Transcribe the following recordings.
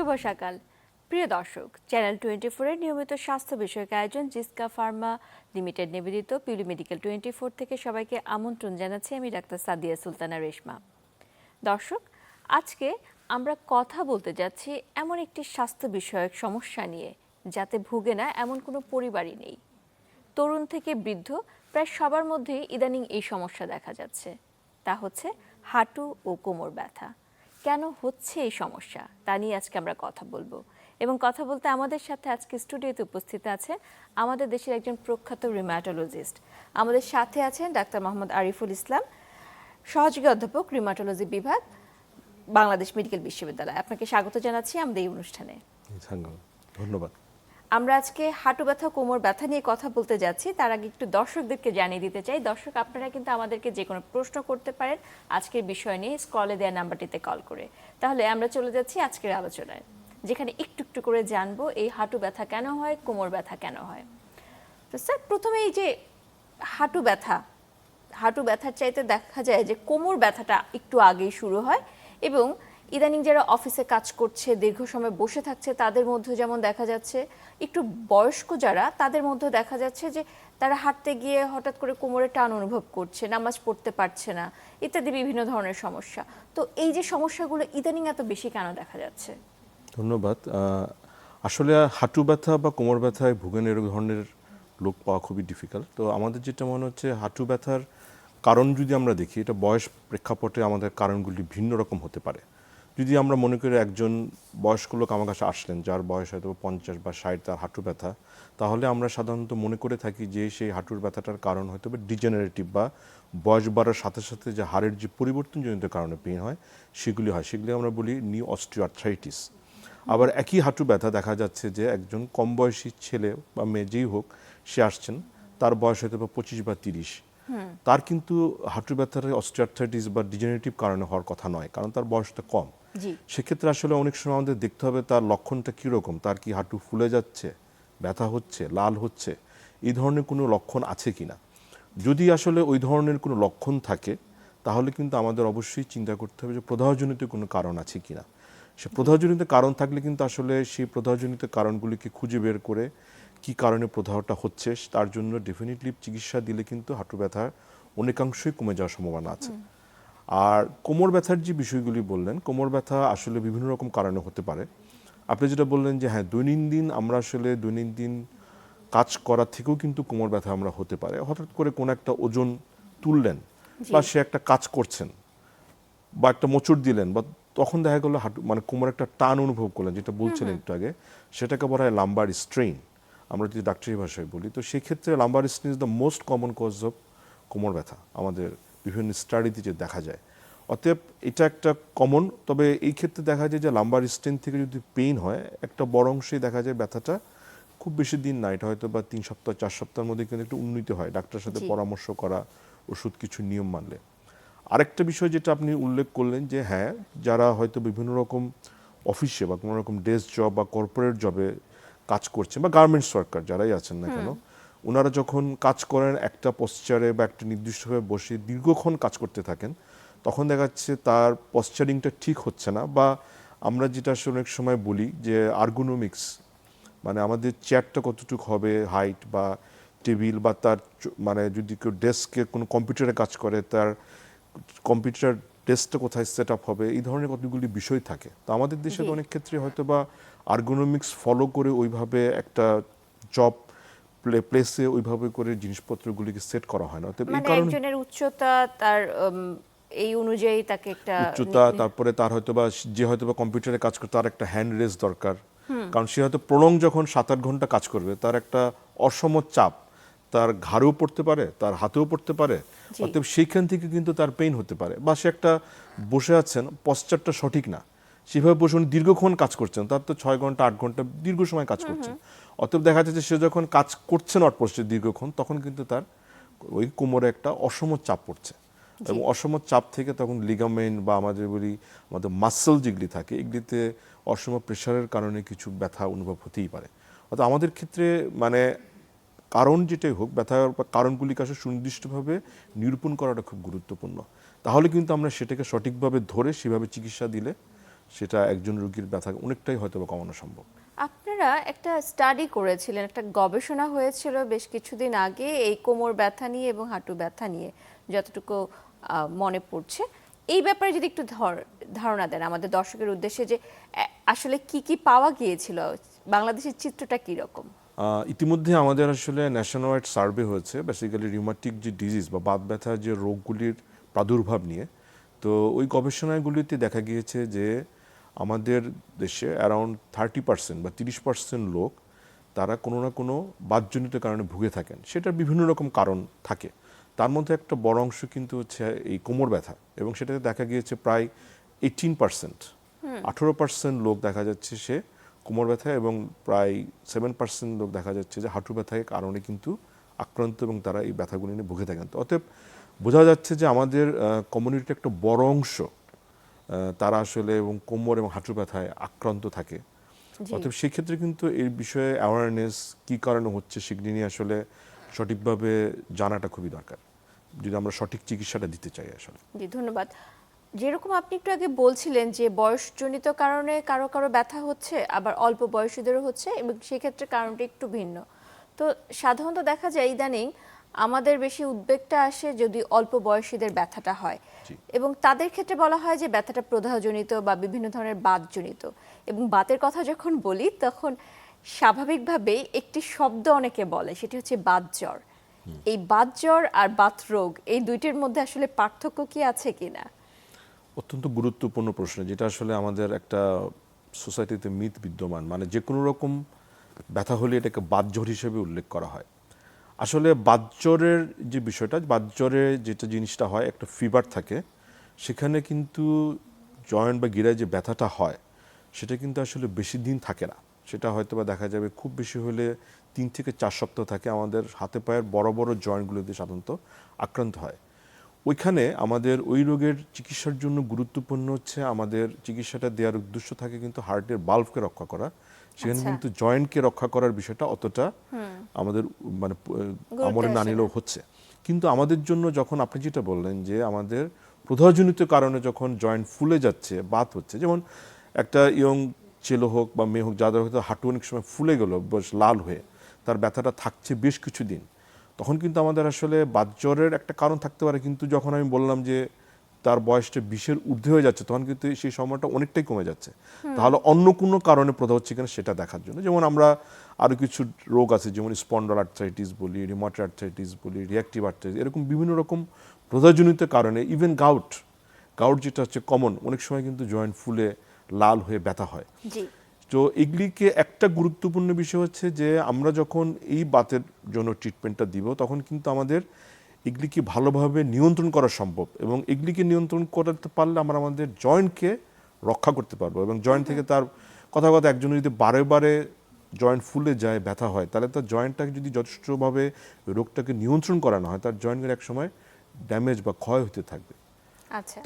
শুভ সকাল প্রিয় দর্শক, চ্যানেল 24 এর নিয়মিত স্বাস্থ্য বিষয়ক আয়োজন জিসকা ফার্মা লিমিটেড নিবেদিত পিউলি মেডিকেল 24 থেকে সবাইকে আমন্ত্রণ জানাচ্ছি। আমি ডাক্তার সাদিয়া সুলতানা রেশমা। দর্শক, আজকে আমরা কথা বলতে যাচ্ছি এমন একটি স্বাস্থ্য বিষয়ক সমস্যা নিয়ে যাতে ভুগে না এমন কোনো পরিবারই নেই। তরুণ থেকে বৃদ্ধ প্রায় সবার মধ্যেই ইদানিং এই সমস্যা দেখা যাচ্ছে। তা হচ্ছে হাঁটু ও কোমর ব্যথা। কেন হচ্ছে এই সমস্যা তা নিয়ে আজকে আমরা কথা বলবো, এবং কথা বলতে আমাদের সাথে আজকে স্টুডিওতে উপস্থিত আছে আমাদের দেশের একজন প্রখ্যাত রিমাটোলজিস্ট। আমাদের সাথে আছেন ডাক্তার মোহাম্মদ আরিফুল ইসলাম, সহযোগী অধ্যাপক রিমাটোলজি বিভাগ, বাংলাদেশ মেডিকেল বিশ্ববিদ্যালয়। আপনাকে স্বাগত জানাচ্ছি আমাদের এই অনুষ্ঠানে। ধন্যবাদ। আমরা আজকে হাঁটু ব্যথা কোমর ব্যথা নিয়ে কথা বলতে যাচ্ছি। তার আগে একটু দর্শকদেরকে জানিয়ে দিতে চাই, দর্শক আপনারা কিন্তু আমাদেরকে যে কোনো প্রশ্ন করতে পারেন আজকের বিষয় নিয়ে স্ক্রলে দেওয়া নাম্বারটিতে কল করে। তাহলে আমরা চলে যাচ্ছি আজকের আলোচনায়, যেখানে একটু একটু করে জানবো এই হাঁটু ব্যথা কেন হয়, কোমর ব্যথা কেন হয়। তো স্যার, প্রথমে এই যে হাঁটু ব্যথার চাইতে দেখা যায় যে কোমর ব্যথাটা একটু আগেই শুরু হয়, এবং ইদানিং যারা অফিসে কাজ করছে, দীর্ঘ সময় বসে থাকছে, তাদের মধ্যে যেমন দেখা যাচ্ছে, একটু বয়স্ক যারা তাদের মধ্যে দেখা যাচ্ছে যে তারা হাঁটতে গিয়ে হঠাৎ করে কোমরে টান অনুভব করছে, নামাজ পড়তে পারছে না, ইত্যাদি বিভিন্ন ধরনের সমস্যা। তো এই যে সমস্যাগুলো ইদানিং এত বেশি কেন দেখা যাচ্ছে? ধন্যবাদ। আসলে হাঁটু ব্যথা বা কোমর ব্যথায় ভুগেন এরকম ধরনের লোক পাওয়া খুবই ডিফিকাল্ট। তো আমাদের যেটা মনে হচ্ছে হাঁটু ব্যথার কারণ যদি আমরা দেখি, এটা বয়স প্রেক্ষাপটে আমাদের কারণগুলি ভিন্ন রকম হতে পারে। যদি আমরা মনে করি একজন বয়স্ক লোক আমার কাছে আসলেন যার বয়স হয়তো 50 বা 60, তার হাঁটু ব্যথা, তাহলে আমরা সাধারণত মনে করে থাকি যে সেই হাঁটুর ব্যথাটার কারণ হয়তো ডিজেনারেটিভ বা বয়স বাড়ার সাথে সাথে যে হাড়ের যে পরিবর্তনজনিত কারণে পেইন হয় সেগুলি আমরা বলি নিউ অস্টিওআর্থ্রাইটিস। আবার একই হাঁটু ব্যথা দেখা যাচ্ছে যে একজন কম বয়সী ছেলে বা মেয়ে যেই হোক, সে আসছেন, তার বয়স হয়তো বা 25 বা 30, তার কিন্তু হাঁটু ব্যথার অস্টিওআর্থ্রাইটিস বা ডিজেনারেটিভ কারণে হওয়ার কথা নয়, কারণ তার বয়সটা কম। সেক্ষেত্রে আসলে অনেক সময় আমাদের দেখতে হবে তার লক্ষণটা কীরকম, তার কি হাঁটু ফুলে যাচ্ছে, ব্যথা হচ্ছে, লাল হচ্ছে, এই ধরনের কোনো লক্ষণ আছে কিনা। যদি আসলে ওই ধরনের কোনো লক্ষণ থাকে তাহলে কিন্তু আমাদের অবশ্যই চিন্তা করতে হবে যে প্রদাহজনিত কোনো কারণ আছে কিনা। সে প্রদাহজনিত কারণ থাকলে কিন্তু আসলে সেই প্রদাহজনিত কারণগুলিকে খুঁজে বের করে কি কারণে প্রদাহটা হচ্ছে তার জন্য ডেফিনেটলি চিকিৎসা দিলে কিন্তু হাঁটু ব্যথার অনেকাংশই কমে যাওয়ার সম্ভাবনা আছে। আর কোমর ব্যথার যে বিষয়গুলি বললেন, কোমর ব্যথা আসলে বিভিন্ন রকম কারণে হতে পারে। আপনি যেটা বললেন যে হ্যাঁ, দৈনন্দিন কাজ করা থেকেও কিন্তু কোমর ব্যথা আমরা হতে পারে। হঠাৎ করে কোনো একটা ওজন তুললেন বা সে একটা কাজ করছেন বা একটা মোচড় দিলেন, বা তখন দেখা গেলো হাঁটু মানে কোমর একটা টান অনুভব করলেন, যেটা বলছিলেন একটু আগে, সেটাকে বলা হয় লাম্বার স্ট্রেইন, আমরা যদি ডাক্তারি ভাষায় বলি। তো সেক্ষেত্রে lumbar strain is the most common cause of কোমর ব্যথা, আমাদের বিভিন্ন স্টাডিতে যে দেখা যায়। অতএব এটা একটা কমন। তবে এই ক্ষেত্রে দেখা যায় যে লাম্বার স্ট্রেইন থেকে যদি পেইন হয়, একটা বড় অংশেই দেখা যায় ব্যথাটা খুব বেশি দিন না, এটা হয়তো বা 3 সপ্তাহ 4 সপ্তাহের মধ্যে কিন্তু একটু উন্নতি হয় ডাক্তারের সাথে পরামর্শ করা, ওষুধ কিছু নিয়ম মানলে। আরেকটা বিষয় যেটা আপনি উল্লেখ করলেন যে হ্যাঁ, যারা হয়তো বিভিন্ন রকম অফিসে বা কোনো রকম ডেস্ক জব বা কর্পোরেট জবে কাজ করছেন বা গার্মেন্টস ওয়ার্কার যারাই আছেন না কেন, ওনারা যখন কাজ করেন একটা পশ্চারে বা একটা নির্দিষ্টভাবে বসে দীর্ঘক্ষণ কাজ করতে থাকেন, তখন দেখা যাচ্ছে তার পশ্চারিংটা ঠিক হচ্ছে না, বা আমরা যেটা অনেক সময় বলি যে আর্গোনমিক্স, মানে আমাদের চেয়ারটা কতটুকু হবে, হাইট বা টেবিল, বা তার মানে যদি কেউ ডেস্কে কোনো কম্পিউটারে কাজ করে তার কম্পিউটার ডেস্কটা কোথায় সেট আপ হবে, এই ধরনের কতগুলি বিষয় থাকে। তো আমাদের দেশে তো অনেক ক্ষেত্রে হয়তো বা আর্গোনমিক্স ফলো করে ওইভাবে একটা জব প্লেসে ওইভাবে করে জিনিসপত্রগুলিকে সেট করা হয় না। তো এই কারণে একজনের উচ্চতা, তার এই অনুযায়ী তাকে একটা উচ্চতা, তারপরে তার হয়তোবা যে হয়তোবা কম্পিউটারে কাজ করে তার একটা হ্যান্ড রেস দরকার, কারণ সে হয়তো প্রলং যখন 7-8 ঘন্টা কাজ করবে, তার একটা অসম চাপ তার ঘাড়েও পড়তে পারে, তার হাতেও পড়তে পারে। অতএব সেইখান থেকে কিন্তু তার পেইন হতে পারে। বা সে একটা বসে আছেন, পশ্চারটা সঠিক না, সেভাবে বসে উনি দীর্ঘক্ষণ কাজ করছেন, তার তো 6 ঘন্টা 8 ঘন্টা দীর্ঘ সময় কাজ করছেন। অতএব দেখা যাচ্ছে সে যখন কাজ করছেন অটপষ্টে দীর্ঘক্ষণ, তখন কিন্তু তার ওই কোমরে একটা অসম চাপ পড়ছে, এবং অসম চাপ থেকে তখন লিগামেন্ট বা আমাদের বলি আমাদের মাসল যেগুলি থাকে, এগুলিতে অসম প্রেশারের কারণে কিছু ব্যথা অনুভব হতেই পারে। অর্থাৎ আমাদের ক্ষেত্রে মানে কারণ যেটাই হোক, ব্যথার কারণগুলিকে আসলে সুনির্দিষ্টভাবে নিরূপণ করাটা খুব গুরুত্বপূর্ণ। তাহলে কিন্তু আমরা সেটাকে সঠিকভাবে ধরে সেভাবে চিকিৎসা দিলে সেটা একজন রোগীর ব্যথা অনেকটাই হয়তো বা কমানো সম্ভব। আপনারা একটা স্টাডি করেছিলেন, একটা গবেষণা হয়েছিল বেশ কিছুদিন আগে এই কোমর ব্যথা নিয়ে এবং হাঁটু ব্যথা নিয়ে, যতটুকু মনে পড়ছে। এই ব্যাপারে যদি একটু ধারণা দেন আমাদের দর্শকের উদ্দেশ্যে, যে আসলে কি কি পাওয়া গিয়েছিল, বাংলাদেশের চিত্রটা কি রকম? ইতিমধ্যে আমাদের আসলে ন্যাশনাল ওয়াইড সার্ভে হয়েছে বেসিক্যালি রিউমাটিক যে ডিজিজ বা বাত ব্যথার যে রোগগুলির প্রাদুর্ভাব নিয়ে। তো ওই গবেষণাগুলিতে দেখা গিয়েছে যে আমাদের দেশে অ্যারাউন্ড 30% বা 30% লোক তারা কোনো না কোনো বাতজনিত কারণে ভুগে থাকেন। সেটার বিভিন্ন রকম কারণ থাকে, তার মধ্যে একটা বড় অংশ কিন্তু হচ্ছে এই কোমর ব্যথা, এবং সেটাতে দেখা গিয়েছে প্রায় 18%, 18% লোক দেখা যাচ্ছে সে কোমর ব্যথা, এবং প্রায় 7% লোক দেখা যাচ্ছে যে হাঁটু ব্যথার কারণে কিন্তু আক্রান্ত এবং তারা এই ব্যথাগুলি নিয়ে ভুগে থাকেন। তো অতএব বোঝা যাচ্ছে যে আমাদের কমিউনিটির একটা বড় অংশ তারা আসলে এবং কোমর এবং হাঁটু ব্যথায় আক্রান্ত থাকে। অতএব সেক্ষেত্রে কিন্তু এই বিষয়ে অ্যাওয়ারনেস কী কারণে হচ্ছে সেগুলি নিয়ে আসলে সঠিকভাবে জানাটা খুবই দরকার, যদি আমরা সঠিক চিকিৎসাটা দিতে চাই আসলে। জি, ধন্যবাদ। যেরকম আপনি একটু আগে বলছিলেন যে বয়সজনিত কারণে কারো কারো ব্যথা হচ্ছে, আবার অল্প বয়সীদেরও হচ্ছে, এবং সেক্ষেত্রে কারণটা একটু ভিন্ন। তো সাধারণত দেখা যায় ইদানিং আমাদের বেশি উদ্বেগটা আসে যদি অল্প বয়সীদের ব্যথাটা হয়, এবং তাদের ক্ষেত্রে বলা হয় যে ব্যথাটা প্রদাহজনিত বা বিভিন্ন ধরনের বাতজনিত। এবং বাতের কথা যখন বলি তখন স্বাভাবিকভাবেই একটি শব্দ অনেকে বলে, সেটি হচ্ছে বাতজ্বর। এই বাতজ্বর আর বাতরোগ, এই দুইটির মধ্যে আসলে পার্থক্য কি আছে কিনা? অত্যন্ত গুরুত্বপূর্ণ প্রশ্ন, যেটা আসলে আমাদের একটা সোসাইটিতে মিথ বিদ্যমান, মানে যে কোনো রকম ব্যথা হলে এটাকে বাতজ্বর হিসেবে উল্লেখ করা হয়। আসলে বাতজ্বরের যে বিষয়টা, বাতজ্বরে যেটা জিনিসটা হয়, একটা ফিভার থাকে, সেখানে কিন্তু জয়েন্ট বা গিরায় যে ব্যথাটা হয় সেটা কিন্তু আসলে বেশি দিন থাকে না। সেটা হয়তো বা দেখা যাবে খুব বেশি হলে 3 থেকে 4 সপ্তাহ থাকে। আমাদের হাতে পায়ের বড় বড় জয়েন্টগুলোতে সাধারণত আক্রান্ত হয়। ওইখানে আমাদের ওই রোগের চিকিৎসার জন্য গুরুত্বপূর্ণ হচ্ছে আমাদের চিকিৎসাটা দেওয়ার উদ্দেশ্য থাকে কিন্তু হার্টের বাল্বকে রক্ষা করা। সেখানে কিন্তু জয়েন্টকে রক্ষা করার বিষয়টা অতটা আমাদের মানে আমলে না নিলেও হচ্ছে। কিন্তু আমাদের জন্য যখন আপনি যেটা বললেন যে আমাদের প্রদাহজনিত কারণে যখন জয়েন্ট ফুলে যাচ্ছে, বাত হচ্ছে, যেমন একটা ইয়ং ছেলে হোক বা মেয়ে হোক, যাদের হয়তো হাঁটু অনেক সময় ফুলে গেল বেশ লাল হয়ে, তার ব্যথাটা থাকছে বেশ কিছুদিন, তখন কিন্তু আমাদের আসলে বাতজ্বরের একটা কারণ থাকতে পারে। কিন্তু যখন আমি বললাম যে তার বয়সটা 20-এর ঊর্ধ্বে হয়ে যাচ্ছে, তখন কিন্তু সেই সময়টা অনেকটাই কমে যাচ্ছে। তাহলে অন্য কোনো কারণে প্রদাহ হচ্ছে কিনা সেটা দেখার জন্য, যেমন আমরা আরও কিছু রোগ আছে, যেমন স্পন্ডাল আর্থ্রাইটিস বলি, রিউমাটয়েড আর্থ্রাইটিস বলি, রিঅ্যাক্টিভ আর্থ্রাইটিস, এরকম বিভিন্ন রকম প্রদাহজনিত কারণে, ইভেন গাউট যেটা হচ্ছে কমন, অনেক সময় কিন্তু জয়েন্ট ফুলে লাল হয়ে ব্যথা হয়। তো এগুলিকে একটা গুরুত্বপূর্ণ বিষয় হচ্ছে যে আমরা যখন এই বাতের জন্য ট্রিটমেন্টটা দিব, তখন কিন্তু আমাদের এগুলিকে ভালোভাবে নিয়ন্ত্রণ করা সম্ভব, এবং এগুলিকে নিয়ন্ত্রণ করতে পারলে আমরা আমাদের জয়েন্টকে রক্ষা করতে পারবো। এবং জয়েন্ট থেকে তার কথা একজন যদি বারে বারে জয়েন্ট ফুলে যায়, ব্যথা হয়, তাহলে তার জয়েন্টটাকে যদি যথেষ্টভাবে রোগটাকে নিয়ন্ত্রণ করানো হয়, তার জয়েন্টের এক সময় ড্যামেজ বা ক্ষয় হতে থাকবে।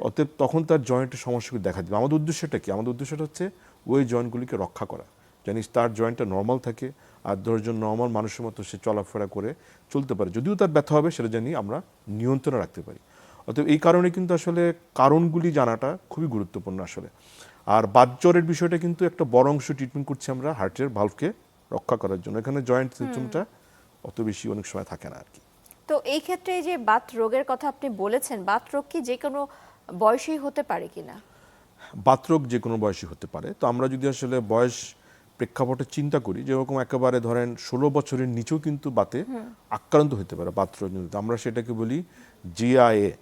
অতএব তখন তার জয়েন্টের সমস্যাগুলো দেখা দিবে। আমাদের উদ্দেশ্যটা কি? আমাদের উদ্দেশ্যটা হচ্ছে ওই জয়েন্টগুলিকে রক্ষা করা, জানিস তার জয়েন্টটা নর্মাল থাকে, আর ধরজন নর্মাল মানুষের মতো সে চলাফেরা করে চলতে পারে। যদিও তার ব্যথা হবে, সেটা জানি আমরা নিয়ন্ত্রণে রাখতে পারি। অতএব এই কারণে কিন্তু আসলে কারণগুলি জানাটা খুবই গুরুত্বপূর্ণ আসলে। আর বাতজ্বরের বিষয়টা কিন্তু একটা বড় অংশ ট্রিটমেন্ট করছি আমরা হার্টের ভালভকে রক্ষা করার জন্য। এখানে জয়েন্ট সিস্টেমটা অত বেশি অনেক সময় থাকে না আর কি। তো এই ক্ষেত্রে যে বাত রোগের কথা আপনি বলেছেন, বাত রোগ কি যে কোনো বয়সেই হতে পারে কিনা? বাতরোগ যে কোনো বয়সী হতে পারে। তো আমরা যদি আসলে বয়স প্রেক্ষাপটে চিন্তা করি, যেরকম একেবারে ধরেন 16 বছরের নিচেও কিন্তু বাতে আক্রান্ত হতে পারে বাতরোগজনিত। আমরা সেটাকে বলি জিআইএ,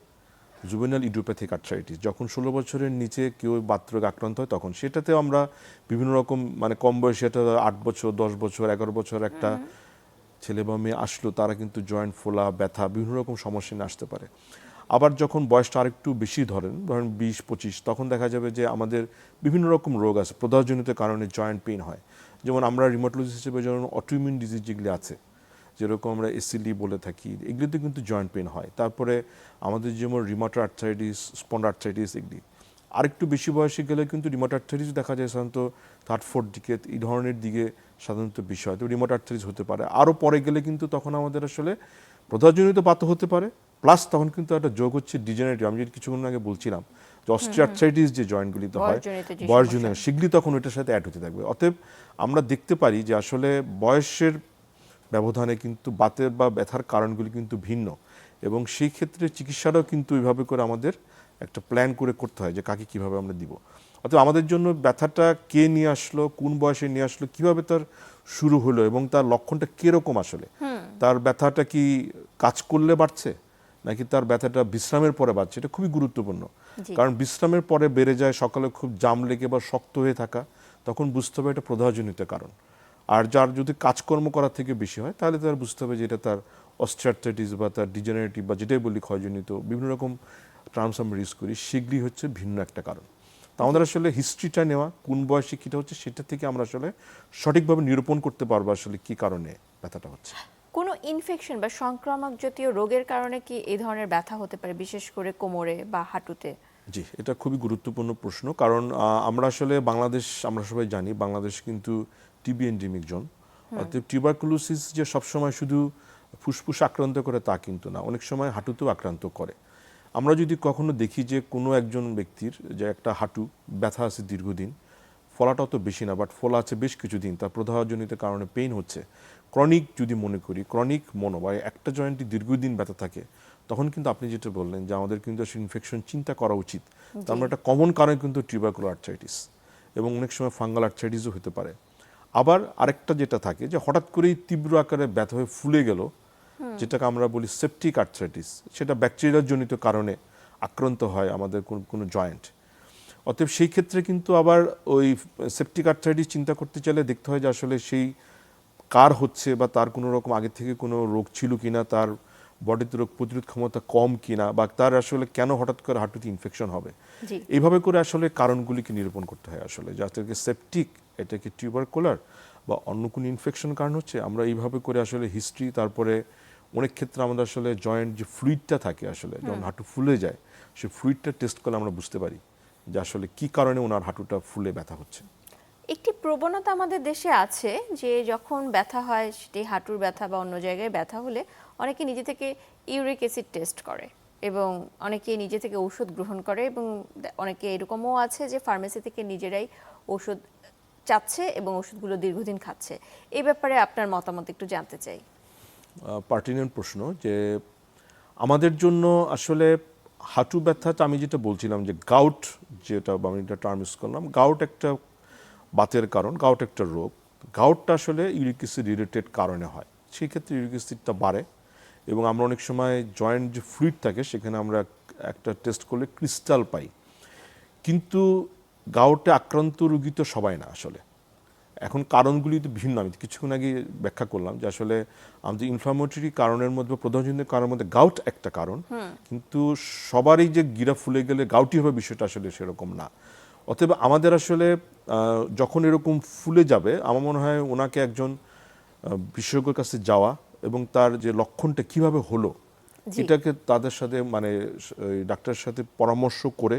জুভেনাইল ইডিওপ্যাথিক আর্থ্রাইটিস। যখন 16 বছরের নিচে কেউ বাতরোগ আক্রান্ত হয়, তখন সেটাতেও আমরা বিভিন্ন রকম, মানে কম বয়সে, এটা 8 বছর, 10 বছর, 11 বছর একটা ছেলে বা মেয়ে আসলো, তারা কিন্তু জয়েন্ট ফোলা, ব্যথা, বিভিন্ন রকম সমস্যা নিয়ে আসতে পারে। আবার যখন বয়সটা আরেকটু বেশি ধরেন 20-25, তখন দেখা যাবে যে আমাদের বিভিন্ন রকম রোগ আছে, প্রদাহজনিত কারণে জয়েন্ট পেইন হয়। যেমন আমরা রিউমাটোলজিস্ট হিসেবে যেমন অটোইমিউন ডিজিজ যেগুলি আছে, যেরকম আমরা এসিডি বলে থাকি, এগুলিতে কিন্তু জয়েন্ট পেইন হয়। তারপরে আমাদের যেমন রিউমাটয়েড আর্থ্রাইটিস, স্পন্ডাইটিস, এগুলি আরেকটু বেশি বয়সে গেলে কিন্তু রিউমাটয়েড আর্থ্রাইটিস দেখা যায় সাধারণত থার্ড ফোর্থ দিকে, এই ধরনের দিকে সাধারণত বিষয়। তো রিউমাটয়েড আর্থ্রাইটিস হতে পারে। আরও পরে গেলে কিন্তু তখন আমাদের আসলে প্রদাহজনিত বাতও হতে পারে, প্লাস তখন কিন্তু একটা যোগ হচ্ছে ডিজেনারেটিভ। আমি যেটা কিছুক্ষণ আগে বলছিলাম, যে অস্টিওআর্থ্রাইটিস যে জয়েন্টগুলিতে হয় বয়সজনিত যে বয়সজনিত সমস্যা। সেগুলি তখন ওইটার সাথে অ্যাড হতে থাকবে। অতএব আমরা দেখতে পারি যে আসলে বয়সের ব্যবধানে কিন্তু বাতের বা ব্যথার কারণগুলি কিন্তু ভিন্ন, এবং সেই ক্ষেত্রে চিকিৎসাটাও কিন্তু এইভাবে করে আমাদের একটা প্ল্যান করে করতে হয় যে কাকে কিভাবে আমরা দিব। অর্থাৎ আমাদের জন্য ব্যথাটা কে নিয়ে আসলো, কোন বয়সে নিয়ে আসলো, কিভাবে তার শুরু হলো এবং তার লক্ষণটা কিরকম আসলে, তার ব্যথাটা কি কাজ করলে বাড়ছে নাকি তার ব্যথাটা বিশ্রামের পরে বাড়ছে, এটা খুবই গুরুত্বপূর্ণ। জি। কারণ বিশ্রামের পরে বেড়ে যায়, সকালে খুব জাম লেগে বা শক্ত হয়ে থাকা, তখন বুঝতে হবে এটা প্রদাহজনিত কারণ। আর যার যদি কাজকর্ম করার থেকে বেশি হয় তাহলে তার বুঝতে হবে যে এটা তার অস্টিওআর্থ্রাইটিস বা তার ডিজেনারেটিভ বা যেটাই বলি ক্ষয়জনিত বিভিন্ন রকম টার্মস আমরা ইউজ করি, সেগুলি হচ্ছে ভিন্ন একটা কারণ। তো আমাদের আসলে হিস্ট্রিটা নেওয়া, কোন বয়সে কীটা হচ্ছে সেটা থেকে আমরা আসলে সঠিকভাবে নিরূপণ করতে পারবো আসলে কী কারণে ব্যথাটা হচ্ছে। কোনো ইনফেকশন বা সংক্রামক জাতীয় রোগের কারণে কি এই ধরনের ব্যথা হতে পারে, বিশেষ করে কোমরে বা হাঁটুতে? জি, এটা খুবই গুরুত্বপূর্ণ প্রশ্ন, কারণ আমরা আসলে বাংলাদেশ, আমরা সবাই জানি বাংলাদেশ কিন্তু টিবি এন্ডেমিক জোন। অর্থাৎ টিউবারকুলোসিস যে সবসময় শুধু ফুসফুস আক্রান্ত করে তা কিন্তু না, অনেক সময় হাঁটুতেও আক্রান্ত করে। আমরা যদি কখনো দেখি যে কোনো একজন ব্যক্তির যে একটা হাঁটু ব্যথা আছে দীর্ঘদিন, ফলাটা অত বেশি না বাট ফলা আছে বেশ কিছুদিন, তার প্রদাহজনিত কারণে পেইন হচ্ছে, ক্রনিক যদি মনে করি, ক্রনিক মনো বা একটা জয়েন্টে দীর্ঘদিন ব্যথা থাকে, তখন কিন্তু আপনি যেটা বললেন যে আমাদের কিন্তু আসলে ইনফেকশন চিন্তা করা উচিত। তার মানে একটা কমন কারণ কিন্তু টিউবারকুলার আর্থ্রাইটিস, এবং অনেক সময় ফাঙ্গাল আর্থ্রাইটিসও হতে পারে। আবার আরেকটা যেটা থাকে যে হঠাৎ করেই তীব্র আকারে ব্যথা হয়ে ফুলে গেল, যেটাকে আমরা বলি সেপটিক আর্থ্রাইটিস, সেটা ব্যাকটেরিয়ার জনিত কারণে আক্রান্ত হয় আমাদের কোনো জয়েন্ট। অতএব সেই ক্ষেত্রে কিন্তু আবার ওই সেপটিক আর্থ্রাইটিস চিন্তা করতে চাইলে দেখতে হয় যে আসলে সেই কার হচ্ছে বা তার কোনো রকম আগে থেকে কোনো রোগ ছিল কিনা, তার বডিতে রোগ প্রতিরোধ ক্ষমতা কম কিনা, বা তার আসলে কেন হঠাৎ করে হাঁটুতে ইনফেকশন হবে। জি। এইভাবে করে আসলে কারণগুলিকে নিরূপণ করতে হয় আসলে, যাদেরকে সেপটিক, এটাকে টিউবারকুলার বা অন্য কোনো ইনফেকশন কারণ হচ্ছে। আমরা এইভাবে করে আসলে হিস্ট্রি, তারপরে অনেক ক্ষেত্রে আমাদের আসলে জয়েন্ট যে ফ্লুইডটা থাকে আসলে যখন হাঁটু ফুলে যায়, সেই ফ্লুইডটা টেস্ট করলে আমরা বুঝতে পারি যে আসলে কি কারণে ওনার হাঁটুটা ফুলে ব্যথা হচ্ছে। একটি প্রবণতা আমাদের দেশে আছে যে যখন ব্যথা হয়, সেটি হাঁটুর ব্যথা বা অন্য জায়গায় ব্যথা হলে অনেকে নিজে থেকে ইউরিক অ্যাসিড টেস্ট করে এবং অনেকে নিজে থেকে ঔষধ গ্রহণ করে, এবং অনেকে এরকমও আছে যে ফার্মেসি থেকে নিজেরাই ওষুধ চাচ্ছে এবং ওষুধগুলো দীর্ঘদিন খাচ্ছে। এই ব্যাপারে আপনার মতামত একটু জানতে চাই। পার্টিনেন্ট প্রশ্ন, যে আমাদের জন্য আসলে হাঁটু ব্যথাটা আমি যেটা বলছিলাম যে গাউট, যেটা আমি একটা টার্ম ইউজ করলাম, গাউট একটা বাতের কারণ, গাউট একটা রোগ। গাউটটা আসলে ইউরিক অ্যাসিড রিলেটেড কারণে হয়, সেই ক্ষেত্রে ইউরিক অ্যাসিডটা বাড়ে, এবং আমরা অনেক সময় জয়েন্ট যে ফ্লুইড থাকে সেখানে আমরা একটা টেস্ট করলে ক্রিস্টাল পাই। কিন্তু গাউটে আক্রান্ত রোগী তো সবাই না আসলে, এখন কারণগুলি তো ভিন্ন। আমি কিছুক্ষণ আগে ব্যাখ্যা করলাম যে আসলে আমাদের ইনফ্লামেটরি কারণের মধ্যে, প্রদাহজনিত কারণের মধ্যে গাউট একটা কারণ, কিন্তু সবারই যে গিরা ফুলে গেলে গাউটি হবে বিষয়টা আসলে সেরকম না। অতএব আমাদের আসলে যখন এরকম ফুলে যাবে, আমার মনে হয় ওনাকে একজন বিশেষজ্ঞের কাছে যাওয়া এবং তার যে লক্ষণটা কিভাবে হলো জি। এটাকে তাদের সাথে মানে ডাক্তারের সাথে পরামর্শ করে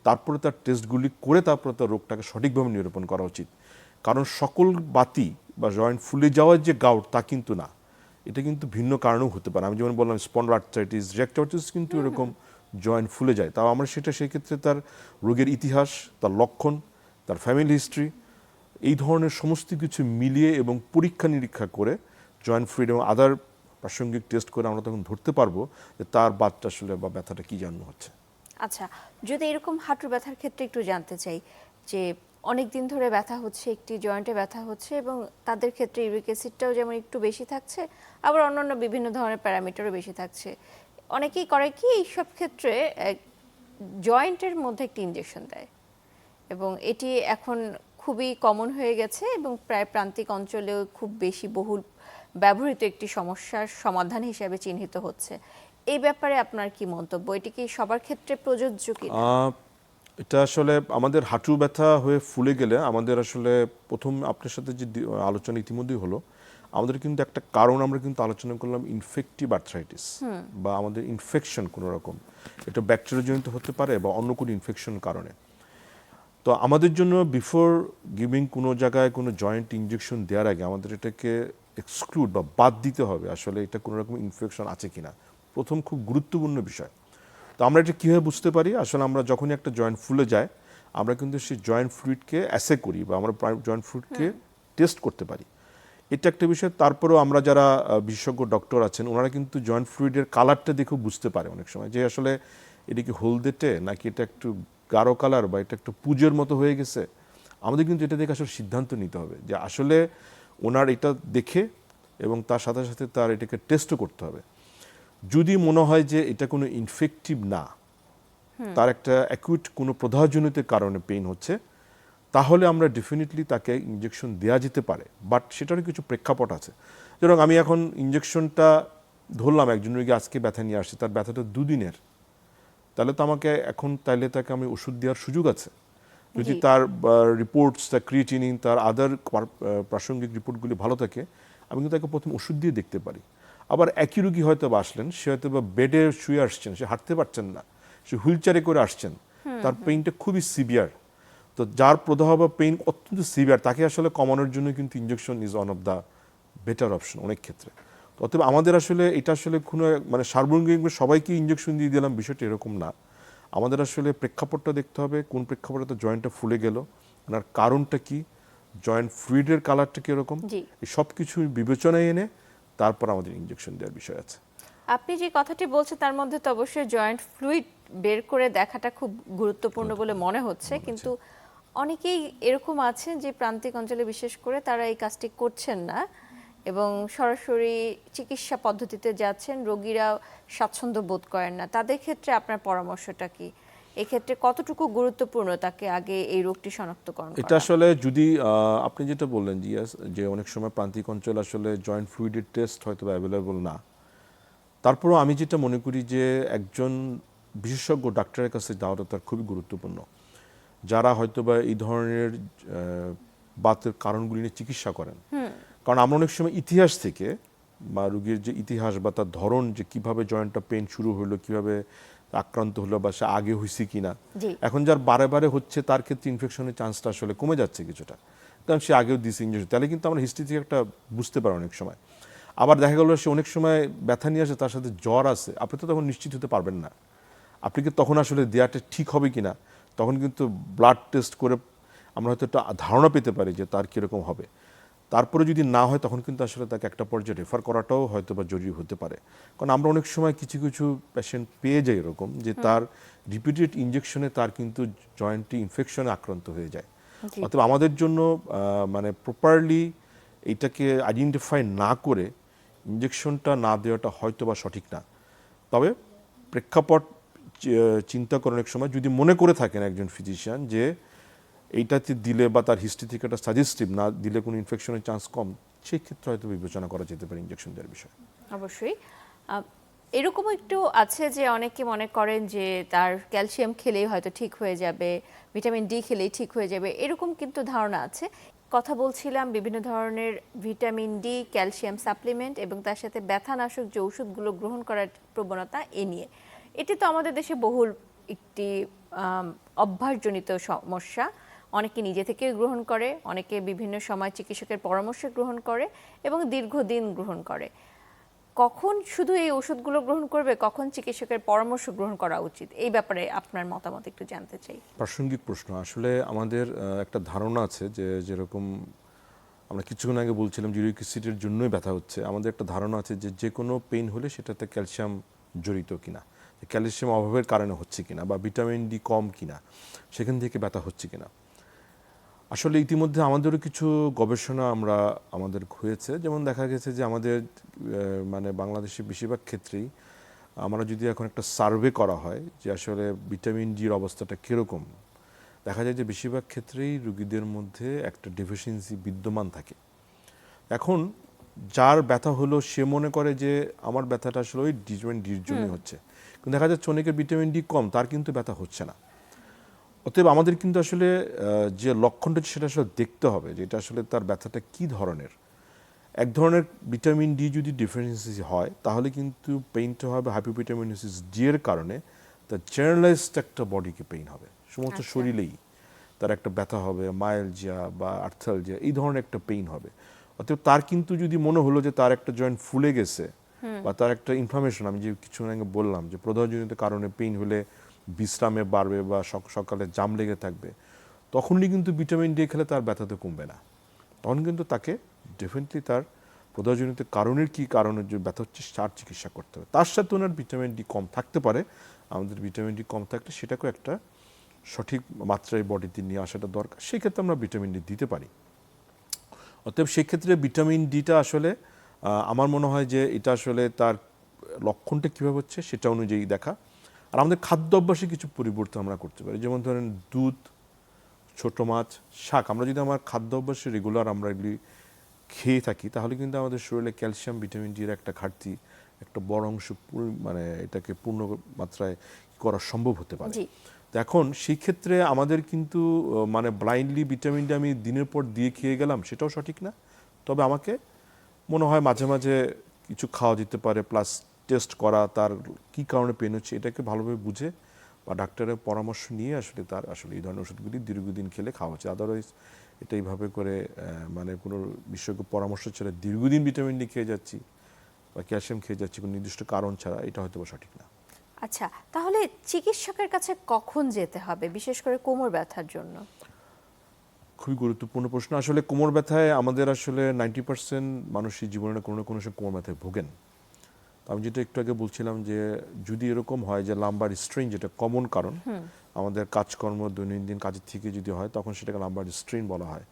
তারপরে তার টেস্টগুলি করে তারপরে তার রোগটাকে সঠিকভাবে নিরূপণ করা উচিত। কারণ সকল বাতি বা জয়েন্ট ফুলে যাওয়ার যে গাউট তা কিন্তু না, এটা কিন্তু ভিন্ন কারণেও হতে পারে। আমি যেমন বললাম স্পন্ডালাইটিস, রেক্টাইটিস কিন্তু এরকম জয়েন্ট ফুলে যায়, তাও আমরা সেটা সেই ক্ষেত্রে তার রোগের ইতিহাস, তার লক্ষণ, তার ফ্যামিলি হিস্ট্রি, এই ধরনের সমস্ত কিছু মিলিয়ে এবং পরীক্ষা নিরীক্ষা করে জয়েন্ট ফ্লুইড এবং আদার প্রাসঙ্গিক টেস্ট করে আমরা তখন ধরতে পারবো যে তার বাতটা আসলে বা ব্যথাটা কী জন্য হচ্ছে। আচ্ছা, যদি এরকম হাঁটুর ব্যথার ক্ষেত্রে একটু জানতে চাই যে অনেক দিন ধরে ব্যথা হচ্ছে, একটি জয়েন্টে ব্যথা হচ্ছে এবং তাদের ক্ষেত্রে ইউরিক অ্যাসিডটাও যেমন একটু বেশি থাকছে, আবার অন্যান্য বিভিন্ন ধরনের প্যারামিটারও বেশি থাকছে। অনেকেই করে কি এইসব ক্ষেত্রে জয়েন্টের মধ্যে একটি ইনজেকশন দেয়, এবং এটি এখন খুবই কমন হয়ে গেছে এবং প্রায় প্রান্তিক অঞ্চলেও খুব বেশি বহুল ব্যবহৃত একটি সমস্যার সমাধান হিসেবে চিহ্নিত হচ্ছে। এই ব্যাপারে আপনার কি মন্তব্য? এটি কি সবার ক্ষেত্রে প্রযোজ্য কিনা? এটা আসলে আমাদের হাঁটু ব্যথা হয়ে ফুলে গেলে আমাদের আসলে প্রথম আপনার সাথে যে আলোচনা ইতিমধ্যেই হলো, আমাদের কিন্তু একটা কারণ আমরা কিন্তু আলোচনা করলাম ইনফেক্টিভ আর্থ্রাইটিস বা আমাদের ইনফেকশন কোনো রকম, এটা ব্যাকটেরিয়াজনিত হতে পারে বা অন্য কোনো ইনফেকশন কারণে। তো আমাদের জন্য বিফোর গিভিং কোনো জায়গায় কোনো জয়েন্ট ইনজেকশন দেওয়ার আগে আমাদের এটাকে এক্সক্লুড বা বাদ দিতে হবে আসলে এটা কোনো রকম ইনফেকশন আছে কিনা, প্রথম খুব গুরুত্বপূর্ণ বিষয়। তো আমরা এটা কীভাবে বুঝতে পারি? আসলে আমরা যখনই একটা জয়েন্ট ফুলে যায়, আমরা কিন্তু সেই জয়েন্ট ফ্লুইডকে অ্যাসে করি বা আমরা জয়েন্ট ফ্লুইডকে টেস্ট করতে পারি। এটা একটা বিষয়। তারপরেও আমরা যারা বিশেষজ্ঞ ডক্টর আছেন, ওনারা কিন্তু জয়েন্ট ফ্লুইডের কালারটা দেখেও বুঝতে পারে অনেক সময় যে আসলে এটা কি হলদেটে নাকি এটা একটু গাঢ় কালার বা এটা একটু পুজোর মতো হয়ে গেছে। আমাদের কিন্তু এটা দেখে আসলে সিদ্ধান্ত নিতে হবে যে আসলে ওনার এটা দেখে এবং তার সাথে সাথে তার এটাকে টেস্টও করতে হবে। যদি মনে হয় যে এটা কোনো ইনফেক্টিভ না, তার একটা অ্যাকুইট কোনো প্রদাহজনিত কারণে পেইন হচ্ছে, তাহলে আমরা ডেফিনেটলি তাকে ইনজেকশন দেওয়া যেতে পারে। বাট সেটারও কিছু প্রেক্ষাপট আছে। যেরকম আমি এখন ইনজেকশনটা ধরলাম, একজন রোগী আজকে ব্যথা নিয়ে আসছে, তার ব্যথাটা 2 দিনের, তাহলে তো আমাকে এখন তাকে আমি ওষুধ দেওয়ার সুযোগ আছে। যদি তার রিপোর্টস, তার ক্রিয়েটিনিন, তার আদার প্রাসঙ্গিক রিপোর্টগুলি ভালো থাকে, আমি কিন্তু তাকে প্রথম ওষুধ দিয়ে দেখতে পারি। আবার একই রোগী হয়তো বা আসলেন, সে হয়তো বা বেডে শুয়ে আসছেন, সে হাঁটতে পারছেন না, সে হুইল চেয়ারে করে আসছেন, তার পেইনটা খুবই সিভিয়ার। তো যার প্রদাহ বা পেইন অত্যন্ত সিভিয়ার, তাকে আসলে কমানোর জন্য কিন্তু injection is one of the better option অনেক ক্ষেত্রে। অতএব আমাদের আসলে এটা আসলে কোনো মানে সার্বজনীন সবাইকে ইনজেকশন দিয়ে দিলাম, বিষয়টা এরকম না। আমাদের আসলে প্রেক্ষাপটটা দেখতে হবে, কোন প্রেক্ষাপটে তো জয়েন্টটা ফুলে গেল, ওনার কারণটা কি, জয়েন্ট ফ্লুইডের কালারটা কীরকম, এই সব কিছু বিবেচনায় এনে তারপর আমাদের ইনজেকশন দেওয়ার বিষয় আছে। আপনি যে কথাটি বলছেন তার মধ্যে তো অবশ্যই জয়েন্ট ফ্লুইড বের করে দেখাটা খুব গুরুত্বপূর্ণ বলে মনে হচ্ছে, কিন্তু অনেকেই এরকম আছেন যে প্রান্তিক অঞ্চলে বিশেষ করে তারা এই কাজটি করছেন না এবং সরাসরি চিকিৎসা পদ্ধতিতে যাচ্ছেন, রোগীরা স্বাচ্ছন্দ্য বোধ করেন না। তাদের ক্ষেত্রে আপনার পরামর্শটা কি? এক্ষেত্রে কতটুকু গুরুত্বপূর্ণ তাকে আগে এই রোগটি শনাক্তকরণ করা? এটা আসলে যদি আপনি যেটা বললেন যে অনেক সময় প্রান্তিক অঞ্চল আসলে জয়েন্ট ফ্লুইডের টেস্ট হয়তো অ্যাভেলেবল না, তারপরেও আমি যেটা মনে করি যে একজন বিশেষজ্ঞ ডাক্তারের কাছে যাওয়াটা তার খুবই গুরুত্বপূর্ণ, যারা হয়তো বা এই ধরনের বাতের কারণগুলি নিয়ে চিকিৎসা করেন। কারণ আমরা অনেক সময় ইতিহাস থেকে বা রোগীর যে ইতিহাস বা তার ধরন, যে কিভাবে জয়েন্টটা পেন শুরু হলো, কিভাবে আক্রান্ত হলো বা সে আগে হয়েছে কিনা, এখন যার বারে বারে হচ্ছে তার ক্ষেত্রে ইনফেকশনের চান্সটা আসলে কমে যাচ্ছে কিছুটা, কারণ সে আগেও দিছে ইঞ্জেকশন। তাহলে কিন্তু আমরা হিস্ট্রি থেকে একটা বুঝতে পারি অনেক সময়। আবার দেখা গেল সে অনেক সময় ব্যথা নিয়ে আসে, তার সাথে জ্বর আছে, আপনি তো তখন নিশ্চিত হতে পারবেন না আপনি কি তখন আসলে দেওয়াটা ঠিক হবে কিনা। তখন কিন্তু ব্লাড টেস্ট করে আমরা হয়তো একটা ধারণা পেতে পারি যে তার কীরকম হবে। তারপরে যদি না হয় তখন কিন্তু আসলে তাকে একটা পর্যায়ে রেফার করাটাও হয়তো বা জরুরি হতে পারে। কারণ আমরা অনেক সময় কিছু কিছু পেশেন্ট পেয়ে যাই এরকম যে তার রিপিটেড ইনজেকশনে তার কিন্তু জয়েন্টটি ইনফেকশনে আক্রান্ত হয়ে যায়। অতএব আমাদের জন্য মানে প্রপারলি এইটাকে আইডেন্টিফাই না করে ইনজেকশনটা না দেওয়াটা হয়তো বা সঠিক না। তবে প্রেক্ষাপট চিন্তা করে অনেক সময় যদি মনে করে থাকেন একজন ফিজিশিয়ান যে এইটাতে দিলে বা তার হিস্ট্রি থেকে একটা সাজেস্টিভ না দিলে কোনো ইনফেকশনের চান্স কম, সেই ক্ষেত্রে হয়তো বিবেচনা করা যেতে পারে ইনজেকশন দেওয়ার বিষয়। অবশ্যই এরকমও একটু আছে যে অনেকে মনে করেন যে তার ক্যালসিয়াম খেলেই হয়তো ঠিক হয়ে যাবে, ভিটামিন ডি খেলেই ঠিক হয়ে যাবে, এরকম কিন্তু ধারণা আছে। কথা বলছিলাম বিভিন্ন ধরনের ভিটামিন ডি, ক্যালসিয়াম সাপ্লিমেন্ট এবং তার সাথে ব্যথানাশক যে ওষুধগুলো গ্রহণ করার প্রবণতা এ নিয়ে। এটি তো আমাদের দেশে বহুল একটি অভ্যাসজনিত সমস্যা। অনেকে নিজে থেকে গ্রহণ করে, অনেকে বিভিন্ন সময় চিকিৎসকের পরামর্শ গ্রহণ করে এবং দীর্ঘদিন গ্রহণ করে। কখন শুধু এই ওষুধগুলো গ্রহণ করবে, কখন চিকিৎসকের পরামর্শ গ্রহণ করা উচিত, এই ব্যাপারে আপনার মতামত একটু জানতে চাই। প্রাসঙ্গিক প্রশ্ন। আসলে আমাদের একটা ধারণা আছে যে যেরকম আমরা কিছুক্ষণ আগে বলছিলাম যে ইউরিক অ্যাসিডের জন্যই ব্যথা হচ্ছে, আমাদের একটা ধারণা আছে যে যে কোনো পেইন হলে সেটাতে ক্যালসিয়াম জড়িত কিনা, ক্যালসিয়াম অভাবের কারণে হচ্ছে কিনা বা ভিটামিন ডি কম কিনা, সেখান থেকে ব্যথা হচ্ছে কিনা। আসলে ইতিমধ্যে আমাদেরও কিছু গবেষণা আমাদের হয়েছে, যেমন দেখা গেছে যে আমাদের মানে বাংলাদেশের বেশিরভাগ ক্ষেত্রেই আমরা যদি এখন একটা সার্ভে করা হয় যে আসলে ভিটামিন ডির অবস্থাটা কীরকম, দেখা যায় যে বেশিরভাগ ক্ষেত্রেই রোগীদের মধ্যে একটা ডেফিসিয়েন্সি বিদ্যমান থাকে। এখন যার ব্যথা হলো সে মনে করে যে আমার ব্যথাটা আসলে ওই ভিটামিন ডির জন্যই হচ্ছে, কিন্তু দেখা যাচ্ছে অনেকের ভিটামিন ডি কম, তার কিন্তু ব্যথা হচ্ছে না। অতএব আমাদের কিন্তু আসলে যে লক্ষণটা সেটা আসলে দেখতে হবে যে এটা আসলে তার ব্যথাটা কী ধরনের। এক ধরনের ভিটামিন ডি যদি ডেফিসিয়েন্সি হয় তাহলে কিন্তু পেইনটা হবে হাইপোভিটামিনোসিস ডি এর কারণে, তার জেনারেলাইজড একটা বডিকে পেইন হবে, সমস্ত শরীরেই তার একটা ব্যথা হবে, মায়ালজিয়া বা আর্থালজিয়া এই ধরনের একটা পেইন হবে। অতএব তার কিন্তু যদি মনে হলো যে তার একটা জয়েন্ট ফুলে গেছে বা তার একটা ইনফরমেশন, আমি যে কিছু আগে বললাম যে প্রদাহজনিত কারণে পেইন হলে বিশ্রামে বাড়বে বা সকালে জাম লেগে থাকবে, তখনই কিন্তু ভিটামিন ডি খেলে তার ব্যথা তো কমবে না। তখন কিন্তু তাকে ডেফিনেটলি তার প্রদাহজনিত কারণের কি কারণের যে ব্যথা হচ্ছে তার চিকিৎসা করতে হবে। তার সাথে ওনার ভিটামিন ডি কম থাকতে পারে। আমাদের ভিটামিন ডি কম থাকলে সেটাকেও একটা সঠিক মাত্রায় বডিতে নিয়ে আসাটা দরকার, সেক্ষেত্রে আমরা ভিটামিন ডি দিতে পারি। অতএব সেক্ষেত্রে ভিটামিন ডিটা আসলে আমার মনে হয় যে এটা আসলে তার লক্ষণটা কীভাবে হচ্ছে সেটা অনুযায়ী দেখা। আর আমাদের খাদ্য অভ্যাসে কিছু পরিবর্তন আমরা করতে পারি, যেমন ধরেন দুধ, ছোট মাছ, শাক, আমরা যদি আমার খাদ্য অভ্যাসে রেগুলার আমরা এগুলি খেয়ে থাকি তাহলে কিন্তু আমাদের শরীরে ক্যালসিয়াম ভিটামিন ডির একটা ঘাটতি একটা বড় অংশ মানে এটাকে পূর্ণ মাত্রায় করা সম্ভব হতে পারে। তো এখন সেই ক্ষেত্রে আমাদের কিন্তু মানে ব্লাইন্ডলি ভিটামিন ডি আমি দিনের পর দিয়ে খেয়ে গেলাম সেটাও সঠিক না। তবে আমাকে মনে হয় মাঝে মাঝে কিছু খাওয়া যেতে পারে, প্লাস টেস্ট করা তার কি কারণে পেন হচ্ছে এটাকে ভালোভাবে বুঝে বা ডাক্তারের পরামর্শ নিয়ে আসলে তার আসলে এই ধরনের ওষুধগুলি দীর্ঘদিন খেলে খাওয়া উচিত। আদারওয়াইজ এটা এইভাবে করে মানে কোনো বিশেষজ্ঞ পরামর্শ ছাড়া দীর্ঘদিন ভিটামিন ডি খেয়ে যাচ্ছি বা ক্যালসিয়াম খেয়ে যাচ্ছি কোনো নির্দিষ্ট কারণ ছাড়া, এটা হয়তো সঠিক না। আচ্ছা, তাহলে চিকিৎসকের কাছে কখন যেতে হবে, বিশেষ করে কোমর ব্যথার জন্য? খুবই গুরুত্বপূর্ণ প্রশ্ন। আসলে কোমর ব্যথায় আমাদের আসলে 90% মানুষই জীবনে কোনো না কোনো সময় কোমর ব্যথায় ভোগেন। আমি যেটা একটু আগে বলছিলাম যে যদি এরকম হয় যে লাম্বার স্ট্রেন, যেটা কমন কারণ আমাদের কাজকর্ম দৈনন্দিন কাজের থেকে যদি হয় তখন সেটাকে লাম্বার স্ট্রেন বলা হয়।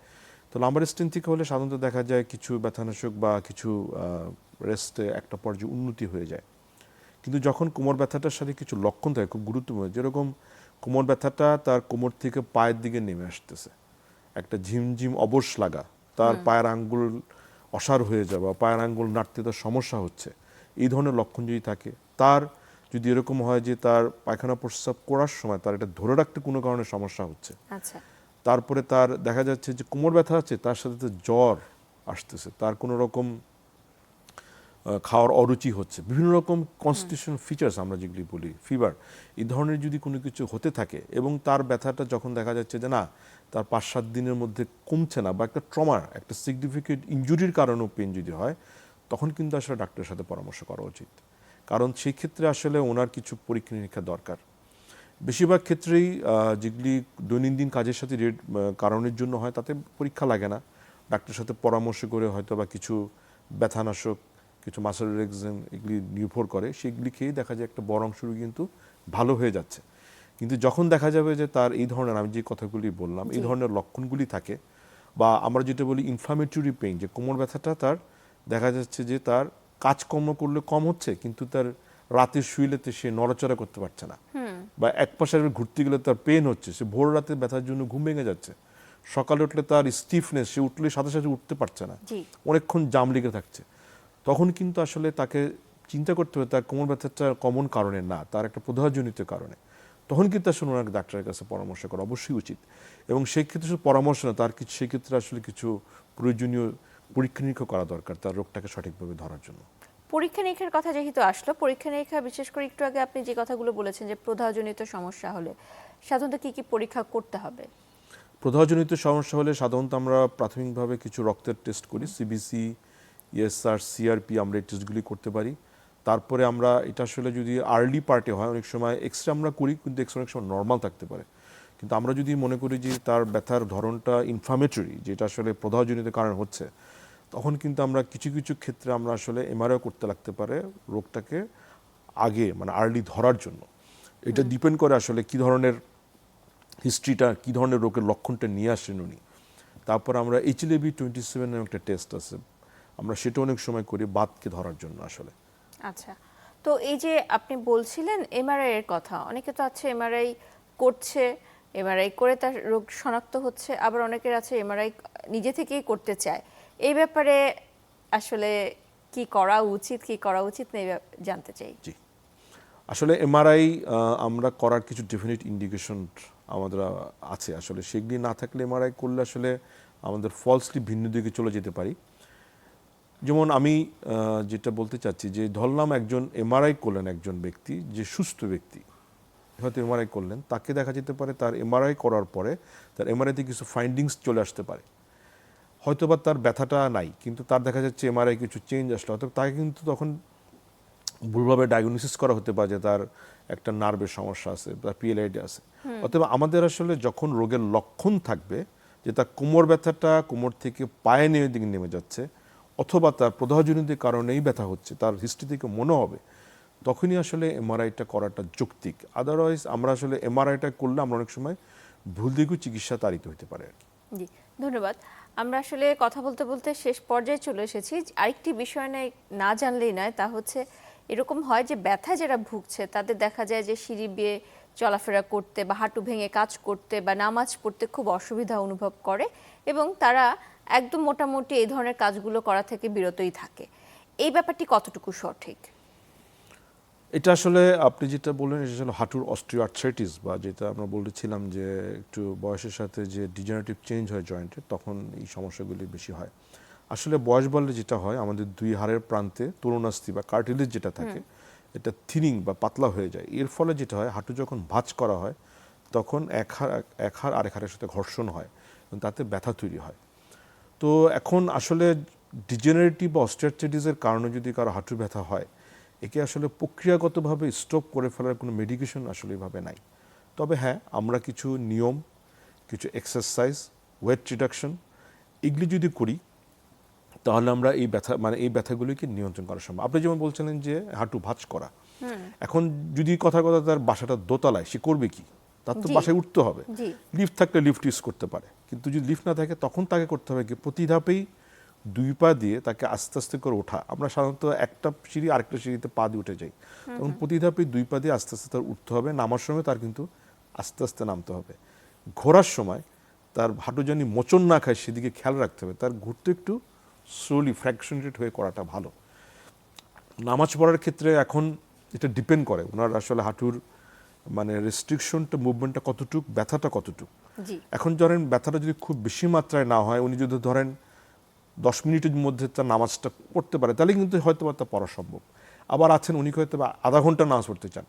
তো লাম্বার স্ট্রেন থেকে হলে সাধারণত দেখা যায় কিছু ব্যথানাশক বা কিছু রেস্টে একটা পর্যায়ে উন্নতি হয়ে যায়। কিন্তু যখন কোমর ব্যথাটার সাথে কিছু লক্ষণ থাকে খুব গুরুত্বপূর্ণ, যেরকম কোমর ব্যথাটা তার কোমর থেকে পায়ের দিকে নেমে আসতেছে, একটা ঝিমঝিম অবশ লাগা, তার পায়ের আঙ্গুল অসাড় হয়ে যাওয়া, পায়ের আঙ্গুল নাড়তে তার সমস্যা হচ্ছে, এই ধরনের লক্ষণ যদি থাকে, তার যদি এরকম হয় যে তার পায়খানা প্রস্রাব করার সময় তার এটা ধরে রাখতে কোনো কারণে সমস্যা হচ্ছে, আচ্ছা, তারপরে তার দেখা যাচ্ছে যে কোমর ব্যথা আছে তার সাথে জ্বর আসতেছে, তার কোনো রকম খাওয়ার অরুচি হচ্ছে, বিভিন্ন রকম কনস্টিটিউশন ফিচার্স আমরা যেগুলি বলি ফিভার, এই ধরনের যদি কোনো কিছু হতে থাকে এবং তার ব্যথাটা যখন দেখা যাচ্ছে যে না তার 5-7 দিনের মধ্যে কমছে না বা একটা ট্রমার একটা সিগনিফিকেন্ট ইনজুরির কারণেও পেন যদি হয়, তখন কিন্তু আসলে ডাক্তারের সাথে পরামর্শ করা উচিত। কারণ সেই ক্ষেত্রে আসলে ওনার কিছু পরীক্ষা নিরীক্ষা দরকার। বেশিরভাগ ক্ষেত্রেই যেগুলি দৈনন্দিন কাজের সাথে কারণের জন্য হয় তাতে পরীক্ষা লাগে না, ডাক্তারের সাথে পরামর্শ করে হয়তো বা কিছু ব্যথানাশক, কিছু মাসেল রিল্যাক্সেশন এগুলি নির্ভর করে, সেগুলি খেয়েই দেখা যায় একটা বড় অংশ কিন্তু ভালো হয়ে যাচ্ছে। কিন্তু যখন দেখা যাবে যে তার এই ধরনের আমি যে কথাগুলি বললাম এই ধরনের লক্ষণগুলি থাকে, বা আমরা যেটা বলি ইনফ্লামেটরি পেইন, যে কোমর ব্যথাটা তার দেখা যাচ্ছে যে তার কাজকর্ম করলে কম হচ্ছে কিন্তু তার রাতে শুইলেতে সে নড়াচড়া করতে পারছে না, বা এক পাশে ঘুরতে গেলে তার পেন হচ্ছে, সে ভোর রাতে ব্যথার জন্য ঘুম ভেঙে যাচ্ছে, সকালে উঠলে তার স্টিফনেস, সে উঠলে সাথে সাথে উঠতে পারছে না, অনেকক্ষণ জাম লেগে থাকছে, তখন কিন্তু আসলে তাকে চিন্তা করতে হবে তার কোমর ব্যথাটা কমন কারণে না, তার একটা প্রদাহজনিত কারণে। তখন কিন্তু আসলে ওনাকে ডাক্তারের কাছে পরামর্শ করা অবশ্যই উচিত। এবং সেই ক্ষেত্রে শুধু পরামর্শ না, তার কিছু সেক্ষেত্রে আসলে কিছু প্রয়োজনীয় পরীক্ষা নিরীক্ষা করা দরকার তার রোগটাকে সঠিকভাবে ধরার জন্য। পরীক্ষা নিরীক্ষার কথা যেহেতু আসলো, পরীক্ষা নিরীক্ষা বিশেষ করে একটু আগে আপনি যে কথাগুলো বলেছেন যে প্রদাহজনিত সমস্যা হলে সাধারণত কি কি পরীক্ষা করতে হবে? প্রদাহজনিত সমস্যা হলে সাধারণত আমরা প্রাথমিকভাবে কিছু রক্তের টেস্ট করি, সিবিসি, ইএসআর, সিআরপি, আমরা এই টেস্টগুলি করতে পারি। তারপরে আমরা এটা আসলে যদি আর্লি পার্টে হয় অনেক সময় এক্সরে আমরা করি, কিন্তু এক্সরে অনেক সময় নর্মাল থাকতে পারে। কিন্তু আমরা যদি মনে করি যে তার ব্যথার ধরনটা ইনফ্লামেটরি, যেটা আসলে প্রদাহজনিত কারণ হচ্ছে, তখন কিন্তু আমরা কিছু কিছু ক্ষেত্রে আমরা আসলে এমআরআই করতে লাগতে পারে রোগটাকে আগে মানে আর্লি ধরার জন্য। এটা ডিপেন্ড করে আসলে কি ধরনের হিস্ট্রিটা, কি ধরনের রোগের লক্ষণটা নিয়ে আসেন উনি। তারপর আমরা HLA-B27 নামে একটা টেস্ট আছে, আমরা সেটা অনেক সময় করি বাতকে ধরার জন্য আসলে। আচ্ছা, তো এই যে আপনি বলছিলেন এমআরআই এর কথা, অনেকে তো আছে এমআরআই করছে, এমআরআই করে তার রোগ শনাক্ত হচ্ছে, আবার অনেকের আছে এমআরআই নিজে থেকেই করতে চায়। এই ব্যাপারে আসলে কি করা উচিত কি করা উচিত না জানতে চাই। জি, আসলে এমআরআই আমরা করার কিছু ডেফিনিট ইন্ডিকেশন আমাদের আছে, আসলে সেগুলি না থাকলে এমআরআই করলে আসলে আমাদের ফলসলি ভিন্ন দিকে চলে যেতে পারি। যেমন আমি যেটা বলতে চাচ্ছি যে ধরলাম একজন এমআরআই করলেন, একজন ব্যক্তি যে সুস্থ ব্যক্তি হয়তো এমআরআই করলেন, তাকে দেখা যেতে পারে তার এমআরআই করার পরে তার এমআরআইতে কিছু ফাইন্ডিংস চলে আসতে পারে, হয়তো বা তার ব্যথাটা নাই কিন্তু তার দেখা যাচ্ছে এমআরআই কিছু চেঞ্জ আসলো, হয়তো তাকে কিন্তু তখন ভুলভাবে ডায়াগনোসিস করা হতে পারে যে তার একটা নার্ভের সমস্যা আছে বা পিএলআইডি আছে। অতএব আমাদের আসলে যখন রোগের লক্ষণ থাকবে যে তার কোমর ব্যথাটা কোমর থেকে পায়ে নিয়ে দিকে নেমে যাচ্ছে, অথবা তার প্রদাহজনিত কারণেই ব্যথা হচ্ছে, তার হিস্ট্রি থেকে মনে হবে, তখনই আসলে এমআরআইটা করাটা যৌক্তিক। আদারওয়াইজ আমরা আসলে এমআরআইটা করলে আমরা অনেক সময় ভুল দিকেও চিকিৎসা তাড়িত হতে পারে। জি, ধন্যবাদ। আমরা আসলে কথা বলতে বলতে শেষ পর্যায়ে চলে এসেছি। আরেকটি বিষয় না জানলেই নয়, তা হচ্ছে এরকম হয় যে ব্যথায় যারা ভুগছে তাদের দেখা যায় যে সিঁড়ি বেয়ে চলাফেরা করতে বা হাঁটু ভেঙে কাজ করতে বা নামাজ পড়তে খুব অসুবিধা অনুভব করে এবং তারা একদম মোটামুটি এই ধরনের কাজগুলো করা থেকে বিরতই থাকে। এই ব্যাপারটি কতটুকু সঠিক? এটা আসলে আপনি যেটা বললেন এটা আসলে হাঁটুর অস্টিওআর্থ্রাইটিস, বা যেটা আমরা বলেছিলাম যে একটু বয়সের সাথে যে ডিজেনারেটিভ চেঞ্জ হয় জয়েন্টের, তখন এই সমস্যাগুলি বেশি হয়। আসলে বয়স বাড়লে যেটা হয়, আমাদের দুই হাড়ের প্রান্তে তরুণাস্থি বা কার্টিলেজ যেটা থাকে এটা থিনিং বা পাতলা হয়ে যায়। এর ফলে যেটা হয়, হাঁটু যখন ভাঁজ করা হয় তখন এক হাড় আরেক হাড়ের সাথে ঘর্ষণ হয় এবং তাতে ব্যথা তৈরি হয়। তো এখন আসলে ডিজেনারেটিভ বা অস্টিওআর্থ্রাইটিসের কারণে যদি কারো হাঁটু ব্যথা হয়, একে আসলে প্রক্রিয়াগতভাবে স্টপ করে ফেলার কোনো মেডিকেশন আসলে এভাবে নাই। তবে হ্যাঁ, আমরা কিছু নিয়ম, কিছু এক্সারসাইজ, ওয়েট রিডাকশন এগুলি যদি করি, তাহলে আমরা এই ব্যথাগুলিকে নিয়ন্ত্রণ করা সম্ভব। আপনি যেমন বলছিলেন যে হাঁটু ভাঁজ করা, এখন যদি কথা তার বাসাটা দোতলায়, সে করবে কি? তার তো জি, বাসায় উঠতে হবে। জি, লিফট থাকলে লিফট ইউজ করতে পারে, কিন্তু যদি লিফট না থাকে তখন তাকে করতে হবে কি, প্রতি ধাপেই দুই পা দিয়ে তাকে আস্তে আস্তে করে ওঠা। আমরা সাধারণত একটা সিঁড়ি আরেকটা সিঁড়িতে পা দিয়ে উঠে যাই, তখন প্রতি ধাপেই দুই পা দিয়ে আস্তে আস্তে তার উঠতে হবে। নামার সময় তার কিন্তু আস্তে আস্তে নামতে হবে। ঘোরার সময় তার হাঁটু যেন মোচন না খায় সেদিকে খেয়াল রাখতে হবে। তার ঘুরতে একটু স্লোলি ফ্র্যাকশনেটেড হয়ে করাটা ভালো। নামাজ পড়ার ক্ষেত্রে এখন এটা ডিপেন্ড করে ওনার আসলে হাঁটুর মানে রেস্ট্রিকশনটা, মুভমেন্টটা কতটুক, ব্যথাটা কতটুক। জি, এখন ধরেন ব্যথাটা যদি খুব বেশি মাত্রায় না হয়, উনি যদি ধরেন 10 মিনিটের মধ্যে তার নামাজটা পড়তে পারে, তাহলে কিন্তু হয়তো বা তা পড়া সম্ভব। আবার আছেন উনি হয়তো বা আধা ঘন্টা নামাজ পড়তে চান,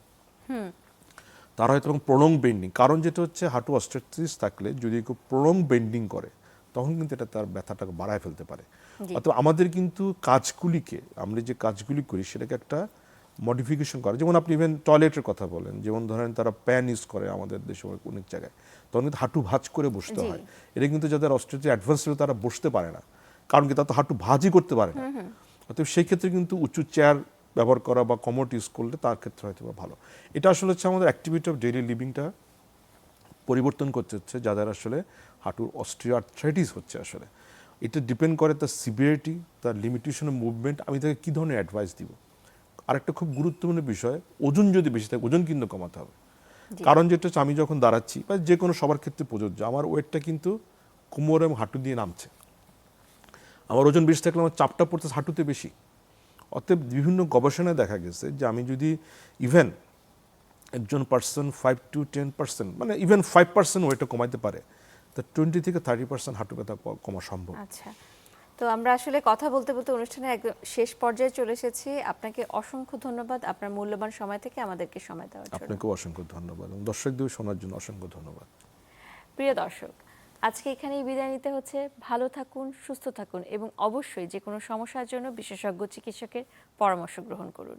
তার হয়তো প্রলং বেন্ডিং, কারণ যেটা হচ্ছে হাঁটু অস্টিওআর্থ্রাইটিস থাকলে যদি কেউ প্রলং বেন্ডিং করে তখন কিন্তু এটা তার ব্যথাটাকে বাড়ায় ফেলতে পারে। জি, অথবা আমাদের কিন্তু কাজগুলিকে, আমরা যে কাজগুলি করি সেটাকে একটা মডিফিকেশন করে। যেমন আপনি ইভেন টয়লেটের কথা বলেন, যেমন ধরেন তারা প্যান ইউজ করে আমাদের দেশে অনেক জায়গায়, তখন কিন্তু হাঁটু ভাঁজ করে বসতে জি, হয়। এটা কিন্তু যাদের অস্টিওআর্থ্রাইটিস অ্যাডভান্স হলে তারা বসতে পারে না, কারণ কি তারা তো হাঁটু ভাঁজই করতে পারে না। অতএব সেই ক্ষেত্রে কিন্তু উঁচু চেয়ার ব্যবহার করা বা কমোড ইউজ করলে তার ক্ষেত্রে হয়তো বা ভালো। এটা আসলে হচ্ছে আমাদের অ্যাক্টিভিটি অফ ডেইলি লিভিংটা পরিবর্তন করতে হচ্ছে, যাদের আসলে হাঁটুর অস্টিওআর্থ্রাইটিস হচ্ছে। আসলে এটা ডিপেন্ড করে তার সিভিয়ারিটি, তার লিমিটেশন অফ মুভমেন্ট, আমি তাকে কী ধরনের অ্যাডভাইস দিব। আরেকটা খুব গুরুত্বপূর্ণ বিষয়, ওজন যদি বেশি থাকে, ওজন কিন্তু কমাতে হবে। জি, কারণ যেটা হচ্ছে, আমি যখন দাঁড়াচ্ছি বা যে কোনো সবার ক্ষেত্রে প্রযোজ্য, আমার ওয়েটটা কিন্তু কোমর এবং হাঁটু দিয়ে নামছে। আমার ওজন বেশি থাকলে আমার চাপটা পড়তে হাঁটুতে বেশি। অতএব বিভিন্ন গবেষণায় দেখা গেছে যে আমি যদি ইভেন একজন পার্সন 5 to 10%, মানে ইভেন 5% ওয়েটটা কমাইতে পারে, তা 20 থেকে 30% হাঁটু ব্যথা কমা সম্ভব। আচ্ছা। তো আমরা আসলে কথা বলতে বলতে অনুষ্ঠানের একদম শেষ পর্যায়ে চলে এসেছি। আপনাকে অসংখ্য ধন্যবাদ আপনার মূল্যবান সময় থেকে আমাদেরকে সময় দেওয়ার জন্য। আপনাকেও অসংখ্য ধন্যবাদ এবং দর্শকদের শোনার জন্য অসংখ্য ধন্যবাদ। প্রিয় দর্শক, আজকে এখানেই বিদায় নিতে হচ্ছে। ভালো থাকুন, সুস্থ থাকুন এবং অবশ্যই যে কোনো সমস্যার জন্য বিশেষজ্ঞ চিকিৎসকের পরামর্শ গ্রহণ করুন।